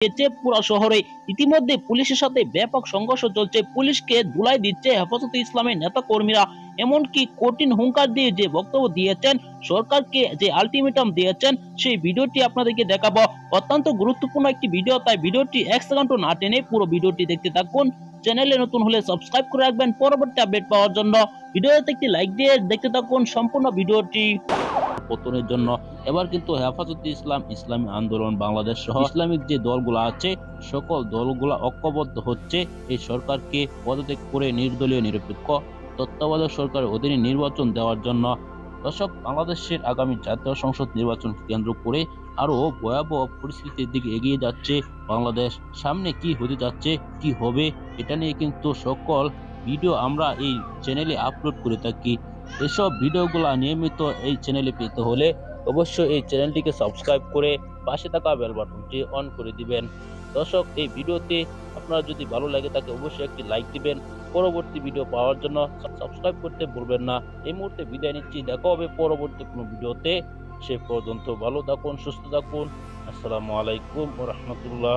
দিয়েছে পুরো শহরে। ইতিমধ্যে পুলিশের সাথে ব্যাপক সংঘর্ষ চলছে, পুলিশকে ধুলাই দিচ্ছে হেফাজতে ইসলামের নেতা কর্মীরা। এমনকি কঠিন হুঙ্কার দিয়ে যে বক্তব্য দিয়েছেন, সরকারকে যে আলটিমেটাম দিয়েছেন, সেই ভিডিওটি আপনাদেরকে দেখাবো। অত্যন্ত গুরুত্বপূর্ণ একটি ভিডিও, তাই ভিডিওটি এক সেকেন্ডও না টেনে পুরো ভিডিওটি দেখতে থাকুন। চ্যানেলে নতুন হলে সাবস্ক্রাইব করে রাখবেন পরবর্তী আপডেট পাওয়ার জন্য। ভিডিওতে একটি লাইক দিয়ে দেখতে থাকুন সম্পূর্ণ ভিডিওটি। পতনের জন্য এবার কিন্তু হেফাজতে ইসলাম, ইসলামী আন্দোলন বাংলাদেশ সহ ইসলামিক যে দলগুলো আছে, সকল দলগুলো ঐক্যবদ্ধ হচ্ছে এই সরকারকে পদত্যাগ করে নির্দলীয় নিরপেক্ষ তত্ত্বাবধায়ক সরকারের অধীনে নির্বাচন দেওয়ার জন্য। দর্শক, বাংলাদেশের আগামী জাতীয় সংসদ নির্বাচন কেন্দ্র করে আরো ভয়াবহ পরিস্থিতির দিকে এগিয়ে যাচ্ছে বাংলাদেশ। সামনে কি হতে যাচ্ছে, কি হবে, এটা নিয়ে কিন্তু সকল ভিডিও আমরা এই চ্যানেলে আপলোড করে থাকি। এসব ভিডিওগুলা নিয়মিত এই চ্যানেলে পেতে হলে অবশ্যই এই চ্যানেলটিকে সাবস্ক্রাইব করে পাশে থাকা বেল বাটনটি অন করে দিবেন। দর্শক, এই ভিডিওতে আপনার যদি ভালো লাগে থাকে অবশ্যই একটি লাইক দিবেন। পরবর্তী ভিডিও পাওয়ার জন্য সাবস্ক্রাইব করতে ভুলবেন না। এই মুহূর্তে বিদায় নিচ্ছি, দেখা হবে পরবর্তী কোনো ভিডিওতে। সে পর্যন্ত ভালো থাকুন, সুস্থ থাকুন। আসসালামু আলাইকুম ওয়া রাহমাতুল্লাহ।